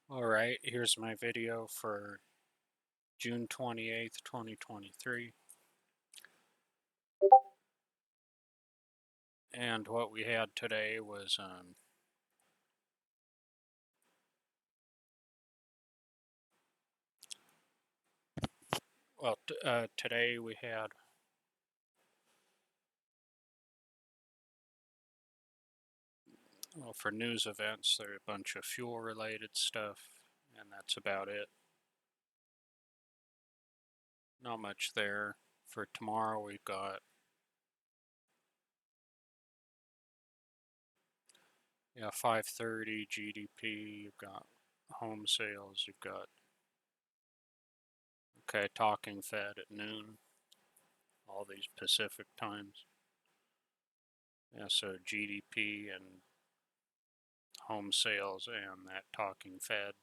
Alright, here's my video for June 28th, 2023. And what we had today was, today we had, well, for news events, there are a bunch of fuel related stuff, and that's about it. Not much there. For tomorrow, we've got, 5:30 GDP, you've got home sales, you've got, talking Fed at noon, all these Pacific times. Yeah, so GDP and home sales and that talking Fed.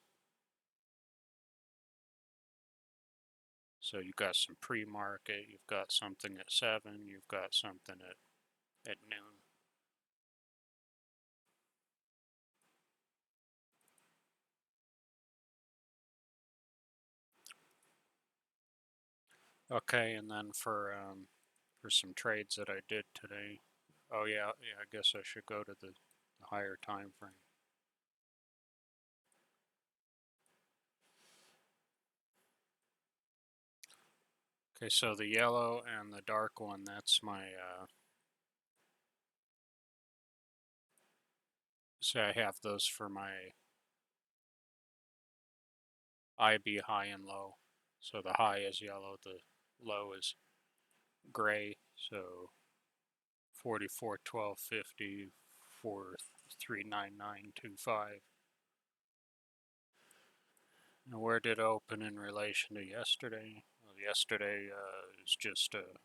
So you've got some pre-market, you've got something at 7, you've got something at noon. Okay, and then for some trades that I did today. Oh yeah, I guess I should go to the higher time frame. Okay, so the yellow and the dark one, that's my so I have those for my IB high and low. So the high is yellow, the low is gray. So 44.12.50 for 399.25. Now where did it open in relation to yesterday? Well, yesterday is just a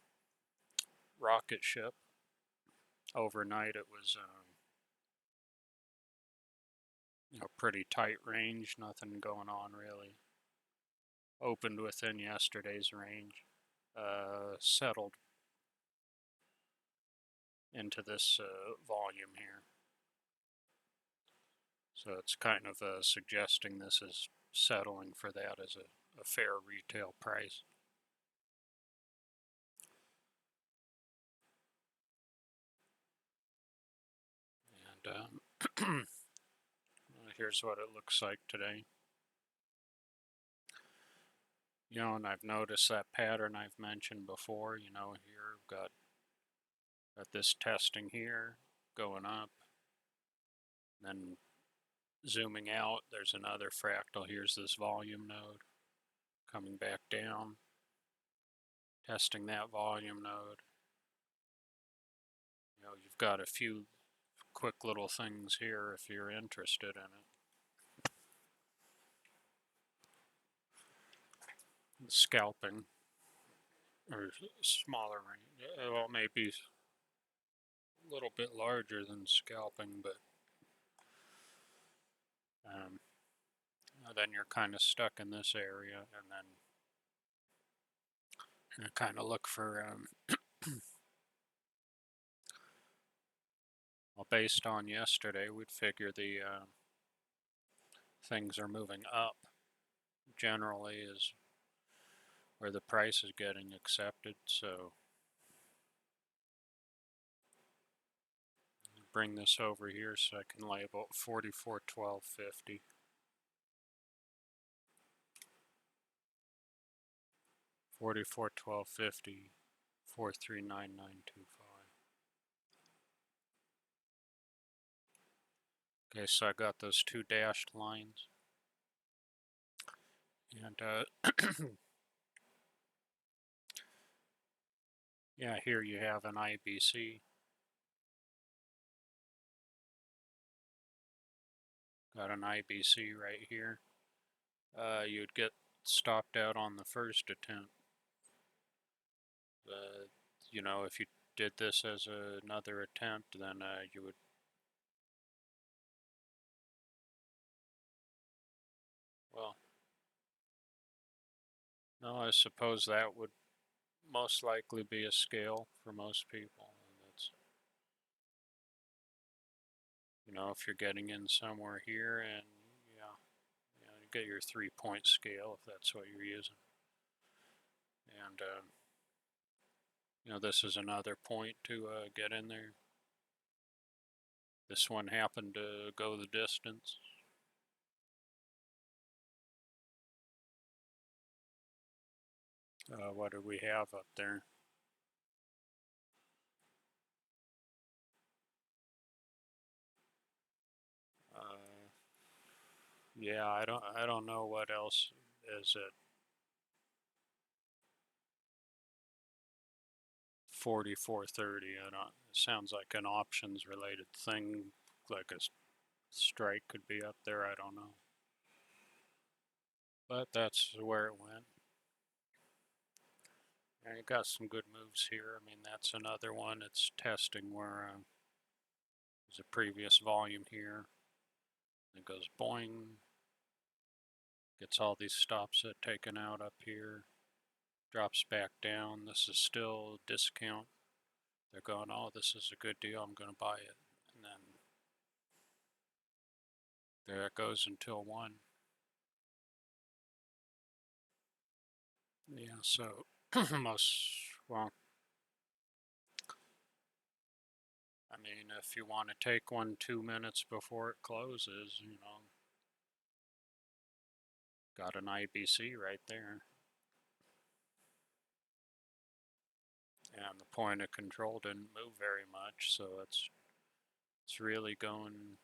rocket ship. Overnight it was pretty tight range, nothing going on really. Opened within yesterday's range, settled into this volume here. So it's kind of suggesting this is settling for that as a fair retail price. And here's what it looks like today. And I've noticed that pattern I've mentioned before. Here we've got this testing here going up, then zooming out, there's another fractal. Here's this volume node coming back down, testing that volume node. You've got a few quick little things here if you're interested in it. Scalping, or smaller range, well, maybe a little bit larger than scalping, but then you're kind of stuck in this area, and then kind of look for, well, based on yesterday, we'd figure the things are moving up generally is where the price is getting accepted. So bring this over here so I can label 44.12.50. 44.12.50, 439925. Okay, so I got those two dashed lines. And yeah, here you have an IBC. Got an IBC right here. You'd get stopped out on the first attempt. If you did this as another attempt, then you would, well, no, I suppose that would most likely be a scale for most people. That's, if you're getting in somewhere here, and yeah, get your 3-point scale if that's what you're using. And you know, this is another point to get in there. This one happened to go the distance. What do we have up there? Yeah, I don't know what else is it. 4430. I don't. It sounds like an options related thing, like a strike could be up there. I don't know, but that's where it went. And you got some good moves here. I mean, that's another one. It's testing where there's a previous volume here. It goes boing. Gets all these stops taken out up here. Drops back down. This is still discount. They're going, oh, this is a good deal. I'm going to buy it. And then there it goes until 1. Yeah, so well, I mean, if you want to take one 2 minutes before it closes, you know, got an IBC right there. And the point of control didn't move very much, so it's really going.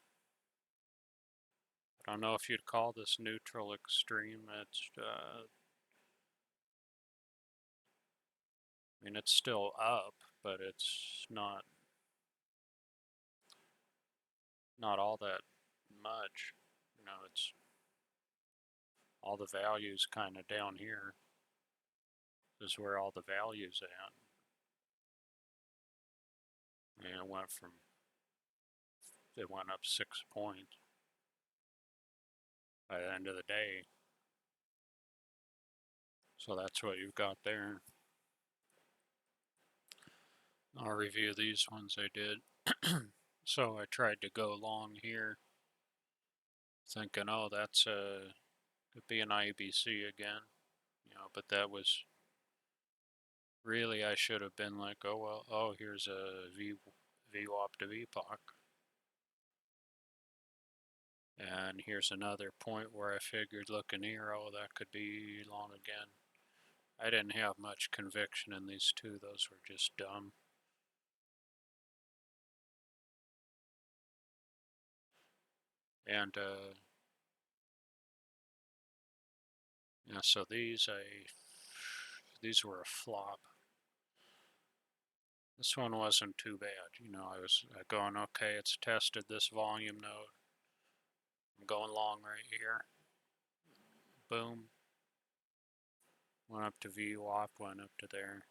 I don't know if you'd call this neutral extreme. It's I mean, it's still up, but it's not all that much. You know, it's all the values kind of down here. This is where all the values at. And it went up 6 points by the end of the day. So that's what you've got there. I'll review these ones I did. So I tried to go long here, thinking, oh, that's could be an IBC again, you know, but that was really, I should have been like, oh, well, oh, here's a VWAP to VPOC. And here's another point where I figured looking here, oh, that could be long again. I didn't have much conviction in these two. Those were just dumb. And yeah, so these were a flop. This one wasn't too bad. You know, I was going, okay, it's tested this volume node. I'm going long right here. Boom. Went up to VWAP, went up to there.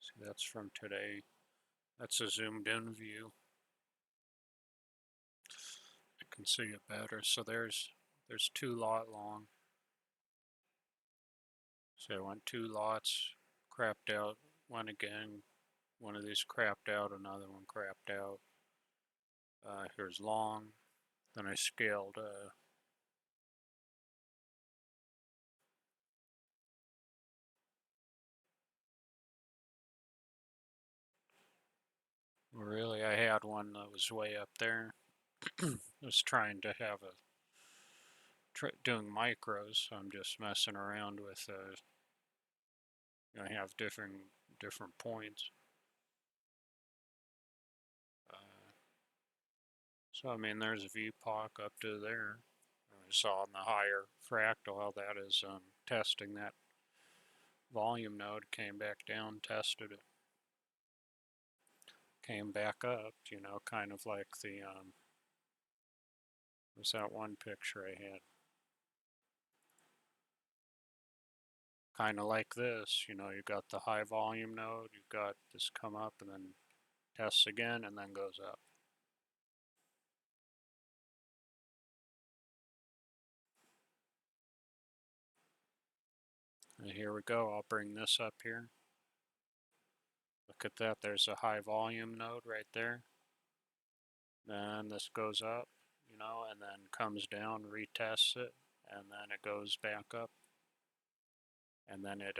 See, that's from today. That's a zoomed in view. I can see it better. So there's 2 lot long. So I went 2 lots, crapped out, went again. One of these crapped out, another one crapped out. Here's long. Then I scaled really, I had one that was way up there. I was trying to have doing micros, so I'm just messing around with, you know, I have different points. So I mean, there's a VPOC up to there. I saw on the higher fractal how that is testing that volume node, came back down, tested it, came back up, you know, kind of like the, was that one picture I had? Kind of like this, you know, you got the high volume node, you've got this come up and then tests again and then goes up. And here we go, I'll bring this up here. Look at that, there's a high volume node right there. Then this goes up, and then comes down, retests it, and then it goes back up. And then it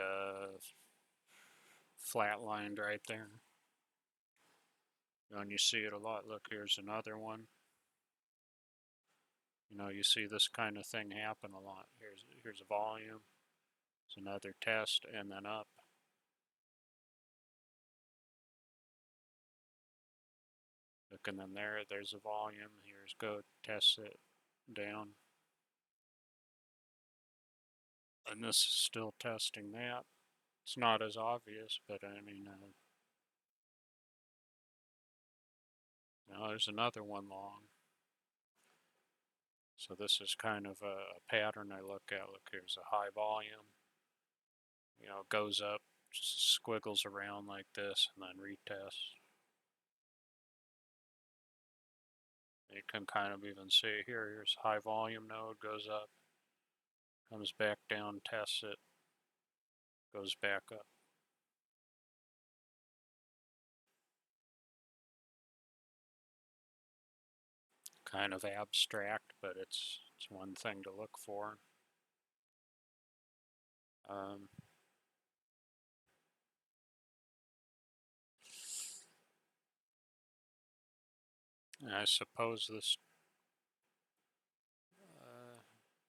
flatlined right there. And you see it a lot. Look, here's another one. You see this kind of thing happen a lot. Here's a volume. It's another test, and then up. Look, and then there's a volume. Here's go, test it, down. And this is still testing that. It's not as obvious, but I mean, now there's another one long. So this is kind of a pattern I look at. Look, here's a high volume. It goes up, squiggles around like this, and then retests. You can kind of even see here, here's high volume node, goes up, comes back down, tests it, goes back up. Kind of abstract, but it's one thing to look for. I suppose this,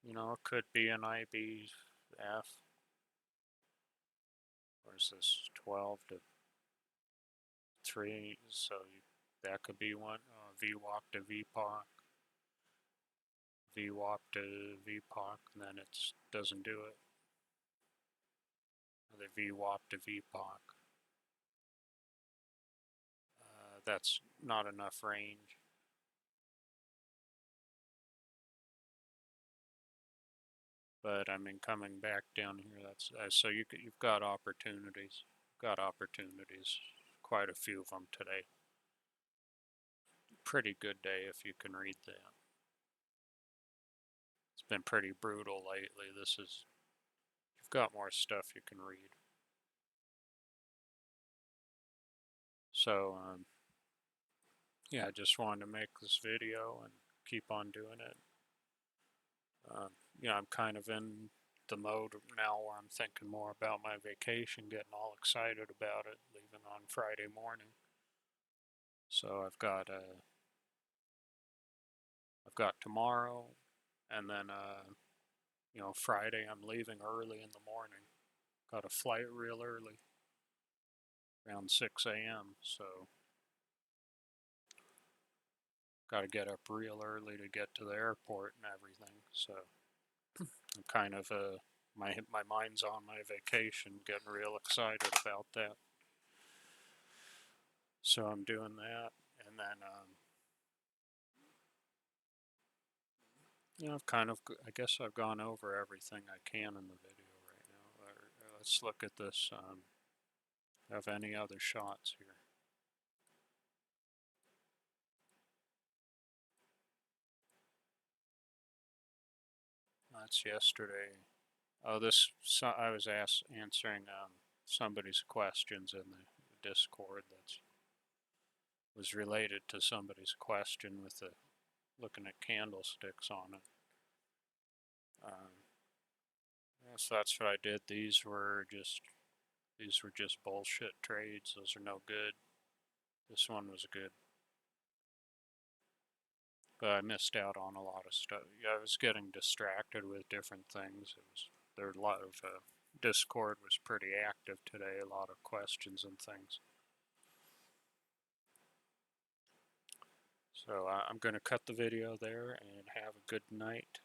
it could be an IBF. Or is this 12 to 3? So that could be one. VWAP to VPOC. VWAP to VPOC, and then it doesn't do it. The VWAP to VPOC. That's not enough range. But I mean, coming back down here, that's so you've got opportunities. Quite a few of them today. Pretty good day if you can read that. It's been pretty brutal lately. You've got more stuff you can read. So, yeah, I just wanted to make this video and keep on doing it. I'm kind of in the mode now where I'm thinking more about my vacation, getting all excited about it, leaving on Friday morning. So I've got tomorrow, and then Friday I'm leaving early in the morning. Got a flight real early, around 6 a.m. So got to get up real early to get to the airport and everything. So I'm kind of my mind's on my vacation, getting real excited about that. So I'm doing that, and then I guess I've gone over everything I can in the video right now. Let's look at this. Have any other shots here? That's yesterday. Oh, I was answering somebody's questions in the Discord. That was related to somebody's question with looking at candlesticks on it. So that's what I did. These were just bullshit trades. Those are no good. This one was good. But I missed out on a lot of stuff. Yeah, I was getting distracted with different things. There were a lot of Discord was pretty active today. A lot of questions and things. So I'm going to cut the video there and have a good night.